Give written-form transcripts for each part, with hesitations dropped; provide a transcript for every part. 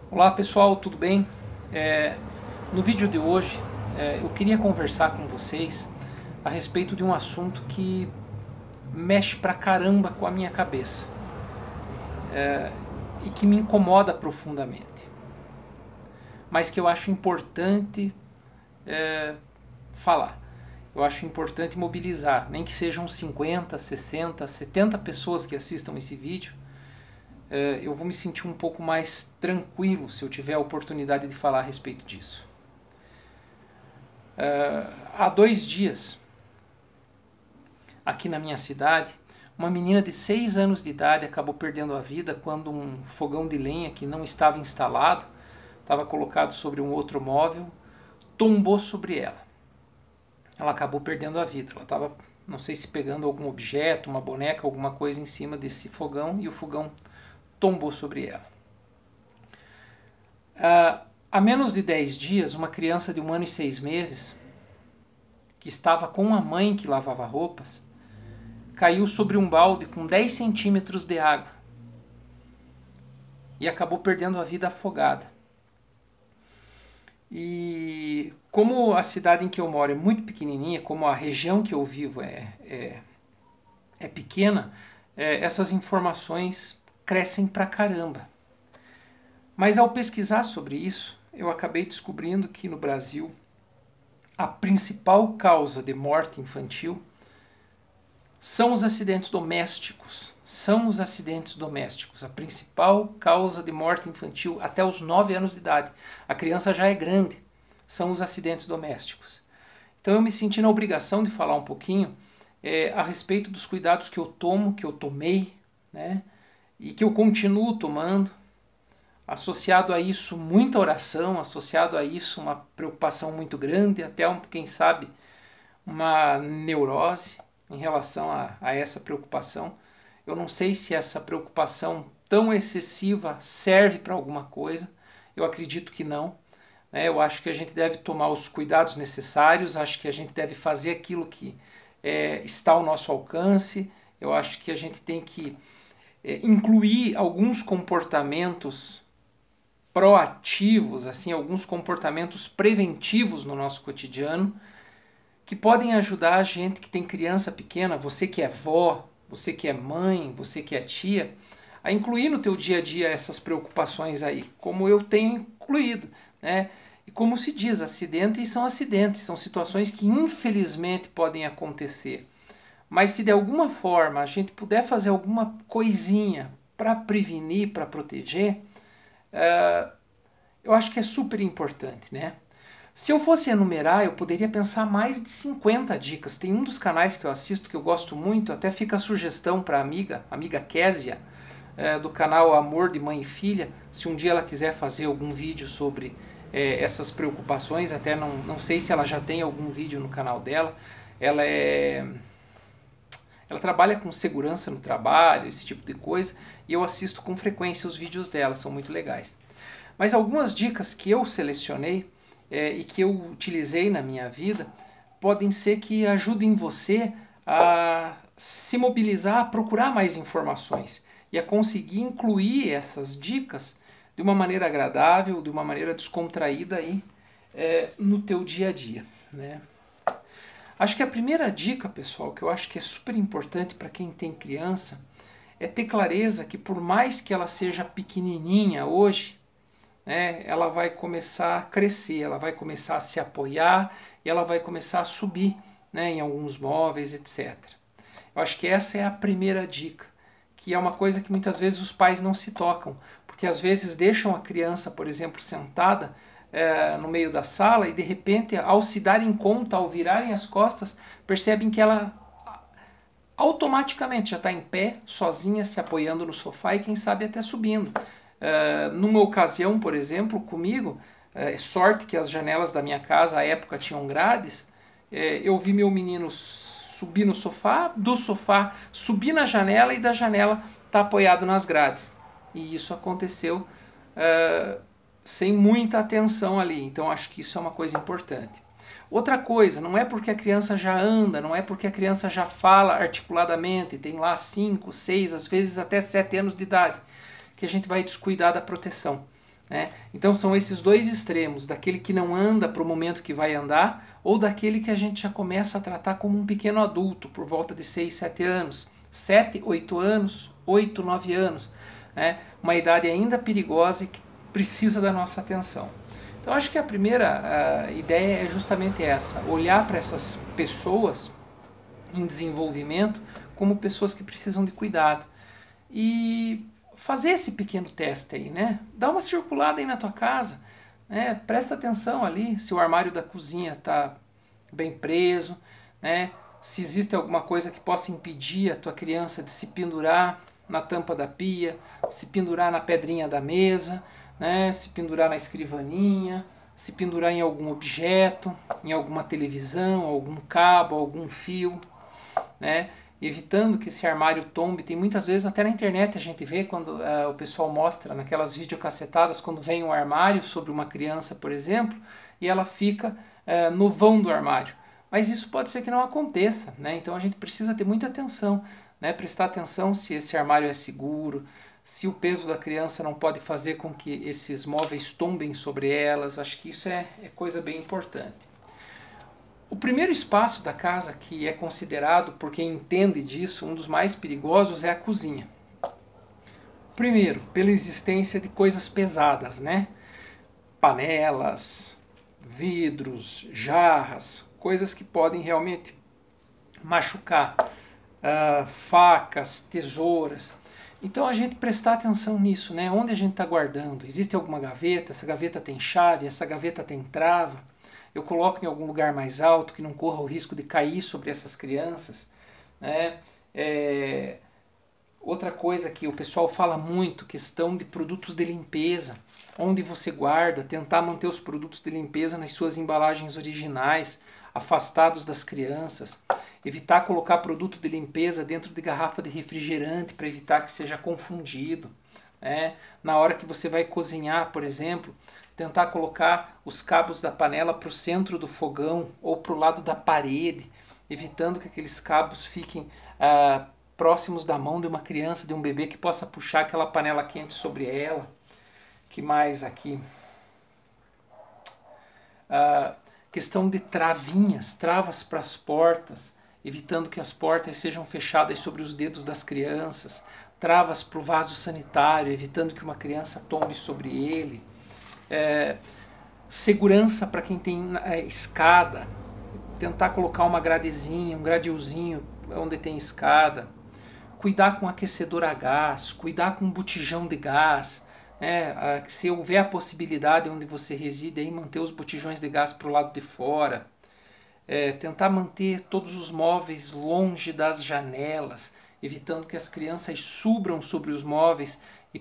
Olá pessoal, tudo bem? No vídeo de hoje eu queria conversar com vocês a respeito de um assunto que mexe pra caramba com a minha cabeça e que me incomoda profundamente, mas que eu acho importante falar. Eu acho importante mobilizar, nem que sejam 50, 60, 70 pessoas que assistam esse vídeo. Eu vou me sentir um pouco mais tranquilo se eu tiver a oportunidade de falar a respeito disso. Há 2 dias, aqui na minha cidade, uma menina de 6 anos de idade acabou perdendo a vida quando um fogão de lenha que não estava instalado, estava colocado sobre um outro móvel, tombou sobre ela. Ela acabou perdendo a vida. Ela estava, não sei se pegando algum objeto, uma boneca, alguma coisa em cima desse fogão e o fogão tombou sobre ela. Há menos de 10 dias, uma criança de 1 ano e 6 meses, que estava com a mãe que lavava roupas, caiu sobre um balde com 10 centímetros de água e acabou perdendo a vida afogada. E como a cidade em que eu moro é muito pequenininha, como a região que eu vivo é pequena, essas informações crescem pra caramba. Mas ao pesquisar sobre isso, eu acabei descobrindo que no Brasil a principal causa de morte infantil são os acidentes domésticos. São os acidentes domésticos. A principal causa de morte infantil até os 9 anos de idade. A criança já é grande. São os acidentes domésticos. Então eu me senti na obrigação de falar um pouquinho a respeito dos cuidados que eu tomo, que eu tomei, né? E que eu continuo tomando. Associado a isso, muita oração, associado a isso, uma preocupação muito grande, até, quem sabe, uma neurose em relação a essa preocupação. Eu não sei se essa preocupação tão excessiva serve para alguma coisa, eu acredito que não. Eu acho que a gente deve tomar os cuidados necessários, acho que a gente deve fazer aquilo que está ao nosso alcance, eu acho que a gente tem que incluir alguns comportamentos proativos, assim, alguns comportamentos preventivos no nosso cotidiano, que podem ajudar a gente que tem criança pequena, você que é vó, você que é mãe, você que é tia, a incluir no teu dia a dia essas preocupações aí, como eu tenho incluído, né? E como se diz, acidentes, são situações que infelizmente podem acontecer. Mas se de alguma forma a gente puder fazer alguma coisinha para prevenir, para proteger, eu acho que é super importante, né? Se eu fosse enumerar, eu poderia pensar mais de 50 dicas. Tem um dos canais que eu assisto que eu gosto muito, até fica a sugestão para a amiga Késia, do canal Amor de Mãe e Filha, se um dia ela quiser fazer algum vídeo sobre essas preocupações, até não sei se ela já tem algum vídeo no canal dela. Ela trabalha com segurança no trabalho, esse tipo de coisa, e eu assisto com frequência os vídeos dela, são muito legais. Mas algumas dicas que eu selecionei e que eu utilizei na minha vida podem ser que ajudem você a se mobilizar, a procurar mais informações e a conseguir incluir essas dicas de uma maneira agradável, de uma maneira descontraída aí, no teu dia a dia, né? Acho que a primeira dica, pessoal, que eu acho que é super importante para quem tem criança, é ter clareza que por mais que ela seja pequenininha hoje, né, ela vai começar a crescer, ela vai começar a se apoiar e ela vai começar a subir, né, em alguns móveis, etc. Eu acho que essa é a primeira dica, que é uma coisa que muitas vezes os pais não se tocam, porque às vezes deixam a criança, por exemplo, sentada no meio da sala e de repente, ao se darem conta, ao virarem as costas, percebem que ela automaticamente já está em pé, sozinha, se apoiando no sofá e quem sabe até subindo. Numa ocasião, por exemplo, comigo, sorte que as janelas da minha casa à época tinham grades, eu vi meu menino subir no sofá, do sofá subir na janela e da janela tá apoiado nas grades. E isso aconteceu sem muita atenção ali, então acho que isso é uma coisa importante. Outra coisa, não é porque a criança já anda, não é porque a criança já fala articuladamente, tem lá 5, 6, às vezes até 7 anos de idade, que a gente vai descuidar da proteção. né? Então são esses dois extremos, daquele que não anda para o momento que vai andar, ou daquele que a gente já começa a tratar como um pequeno adulto, por volta de 6, 7 anos, 7, 8 anos, 8, 9 anos, né? Uma idade ainda perigosa e que precisa da nossa atenção. Então acho que a primeira ideia é justamente essa, olhar para essas pessoas em desenvolvimento como pessoas que precisam de cuidado e fazer esse pequeno teste aí, né? Dá uma circulada aí na tua casa, né? Presta atenção ali se o armário da cozinha está bem preso, né? Se existe alguma coisa que possa impedir a tua criança de se pendurar na tampa da pia, se pendurar na pedrinha da mesa, né? Se pendurar na escrivaninha, se pendurar em algum objeto, em alguma televisão, algum cabo, algum fio, né? Evitando que esse armário tombe. Tem muitas vezes até na internet a gente vê quando o pessoal mostra naquelas videocassetadas quando vem um armário sobre uma criança, por exemplo, e ela fica no vão do armário. Mas isso pode ser que não aconteça, né? Então a gente precisa ter muita atenção, né? Prestar atenção se esse armário é seguro, se o peso da criança não pode fazer com que esses móveis tombem sobre elas. Acho que isso é coisa bem importante. O primeiro espaço da casa que é considerado, por quem entende disso, um dos mais perigosos é a cozinha. Primeiro, pela existência de coisas pesadas, né? Panelas, vidros, jarras, coisas que podem realmente machucar, facas, tesouras. Então a gente prestar atenção nisso, né? Onde a gente está guardando? Existe alguma gaveta? Essa gaveta tem chave? Essa gaveta tem trava? Eu coloco em algum lugar mais alto que não corra o risco de cair sobre essas crianças, né? Outra coisa que o pessoal fala muito, questão de produtos de limpeza. Onde você guarda, tentar manter os produtos de limpeza nas suas embalagens originais, afastados das crianças. Evitar colocar produto de limpeza dentro de garrafa de refrigerante para evitar que seja confundido, né? Na hora que você vai cozinhar, por exemplo, tentar colocar os cabos da panela para o centro do fogão ou para o lado da parede, evitando que aqueles cabos fiquem próximos da mão de uma criança, de um bebê que possa puxar aquela panela quente sobre ela. Que mais aqui? Questão de travinhas, travas para as portas, evitando que as portas sejam fechadas sobre os dedos das crianças, travas para o vaso sanitário, evitando que uma criança tombe sobre ele. Segurança para quem tem escada, tentar colocar uma gradezinha, um gradilzinho onde tem escada, cuidar com aquecedor a gás, cuidar com botijão de gás, se houver a possibilidade onde você reside, aí manter os botijões de gás para o lado de fora, tentar manter todos os móveis longe das janelas, evitando que as crianças subam sobre os móveis e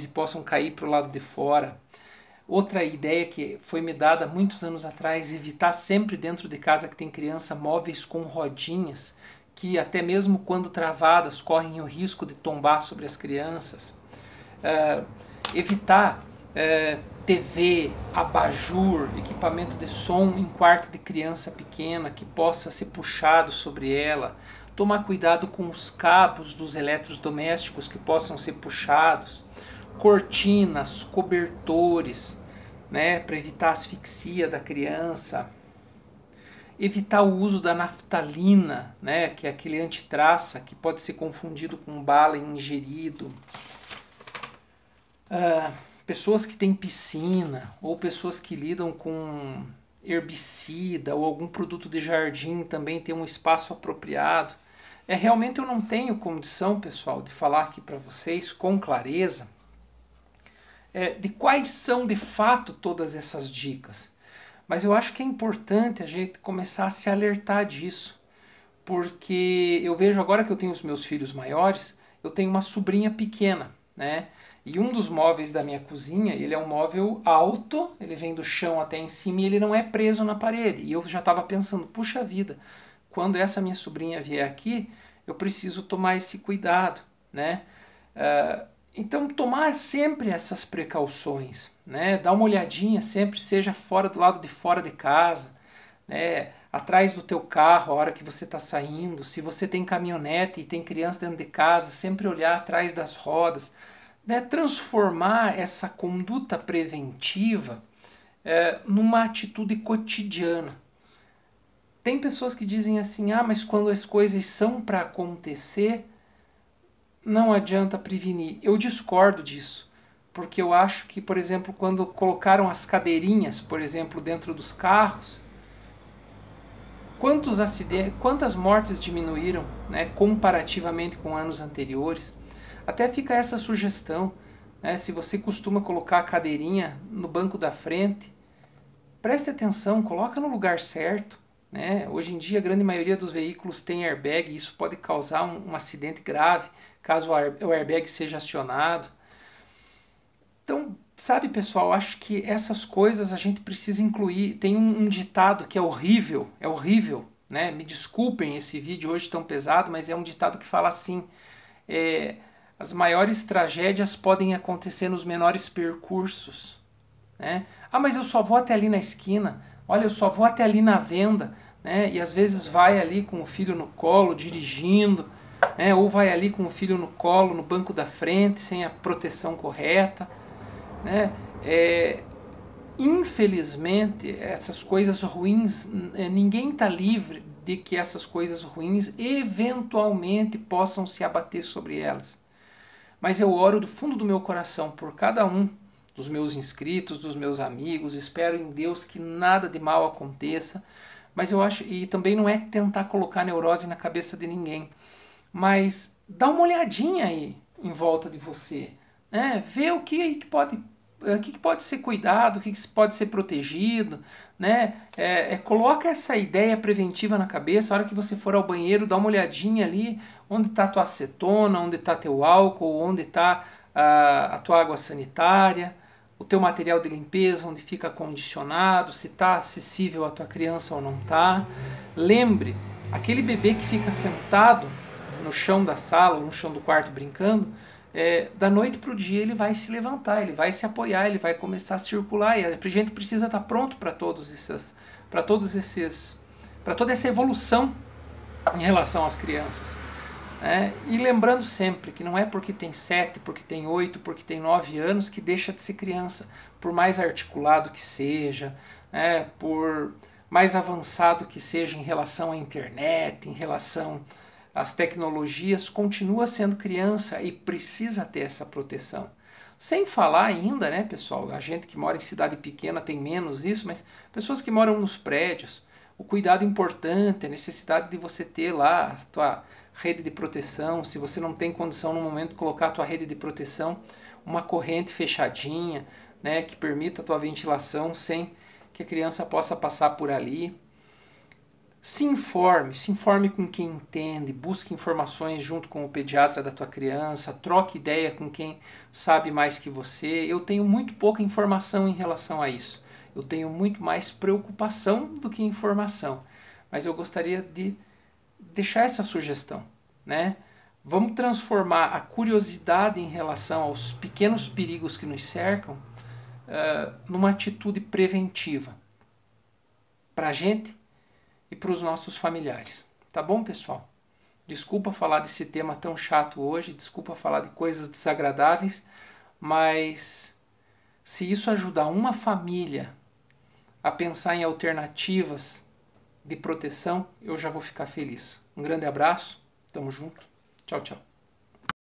possam cair para o lado de fora. Outra ideia que foi me dada há muitos anos atrás, evitar sempre dentro de casa que tem criança móveis com rodinhas, que até mesmo quando travadas correm o risco de tombar sobre as crianças. Evitar TV, abajur, equipamento de som em quarto de criança pequena que possa ser puxado sobre ela. Tomar cuidado com os cabos dos eletrodomésticos que possam ser puxados. Cortinas, cobertores, né, para evitar a asfixia da criança. Evitar o uso da naftalina, né, que é aquele antitraça que pode ser confundido com bala ingerido. Pessoas que têm piscina ou pessoas que lidam com herbicida ou algum produto de jardim também tem um espaço apropriado. Realmente eu não tenho condição, pessoal, de falar aqui para vocês com clareza de quais são de fato todas essas dicas. Mas eu acho que é importante a gente começar a se alertar disso, porque eu vejo agora que eu tenho os meus filhos maiores, eu tenho uma sobrinha pequena, né? E um dos móveis da minha cozinha, ele é um móvel alto, ele vem do chão até em cima e ele não é preso na parede. E eu já estava pensando, puxa vida, quando essa minha sobrinha vier aqui, eu preciso tomar esse cuidado, né? Então, tomar sempre essas precauções, né? Dar uma olhadinha sempre, seja fora do lado de fora de casa, né? Atrás do teu carro, a hora que você está saindo. Se você tem caminhonete e tem criança dentro de casa, sempre olhar atrás das rodas. né, transformar essa conduta preventiva numa atitude cotidiana. Tem pessoas que dizem assim, mas quando as coisas são para acontecer, não adianta prevenir. Eu discordo disso, porque eu acho que, por exemplo, quando colocaram as cadeirinhas, por exemplo, dentro dos carros, quantos acidentes, quantas mortes diminuíram, né, comparativamente com anos anteriores. Até fica essa sugestão, né, se você costuma colocar a cadeirinha no banco da frente, preste atenção, coloca no lugar certo. Né? Hoje em dia a grande maioria dos veículos tem airbag e isso pode causar um acidente grave caso o airbag seja acionado. Então, sabe, pessoal, acho que essas coisas a gente precisa incluir. Tem um ditado que é horrível, né? Me desculpem esse vídeo hoje tão pesado, mas é um ditado que fala assim, as maiores tragédias podem acontecer nos menores percursos. Né? Mas eu só vou até ali na esquina, olha, eu só vou até ali na venda, né? E às vezes vai ali com o filho no colo, dirigindo, né? Ou vai ali com o filho no colo, no banco da frente, sem a proteção correta. Né? Infelizmente, essas coisas ruins, ninguém está livre de que essas coisas ruins eventualmente possam se abater sobre elas. Mas eu oro do fundo do meu coração por cada um dos meus inscritos, dos meus amigos, espero em Deus que nada de mal aconteça, mas eu acho, e também não é tentar colocar neurose na cabeça de ninguém, mas dá uma olhadinha aí em volta de você, né? Vê o que pode ser cuidado, o que pode ser protegido, né? Coloca essa ideia preventiva na cabeça, a hora que você for ao banheiro, dá uma olhadinha ali, onde está a tua acetona, onde está teu álcool, onde está a tua água sanitária, o teu material de limpeza, onde fica condicionado, se está acessível à tua criança ou não está. Lembre, aquele bebê que fica sentado no chão da sala ou no chão do quarto brincando, da noite para o dia ele vai se levantar, ele vai se apoiar, ele vai começar a circular, e a gente precisa estar pronto para toda essa evolução em relação às crianças. E lembrando sempre que não é porque tem 7, porque tem 8, porque tem 9 anos que deixa de ser criança, por mais articulado que seja, por mais avançado que seja em relação à internet, em relação às tecnologias, continua sendo criança e precisa ter essa proteção. Sem falar ainda, né, pessoal, a gente que mora em cidade pequena tem menos isso, mas pessoas que moram nos prédios, o cuidado importante, a necessidade de você ter lá a tua rede de proteção, se você não tem condição no momento de colocar a tua rede de proteção, uma corrente fechadinha, né, que permita a tua ventilação sem que a criança possa passar por ali. Se informe com quem entende, busque informações junto com o pediatra da tua criança, troque ideia com quem sabe mais que você. Eu tenho muito pouca informação em relação a isso. Eu tenho muito mais preocupação do que informação. Mas eu gostaria de deixar essa sugestão, né? Vamos transformar a curiosidade em relação aos pequenos perigos que nos cercam numa atitude preventiva para a gente e para os nossos familiares. Tá bom, pessoal? Desculpa falar desse tema tão chato hoje, desculpa falar de coisas desagradáveis, mas se isso ajudar uma família a pensar em alternativas de proteção, eu já vou ficar feliz. Um grande abraço, tamo junto, tchau, tchau.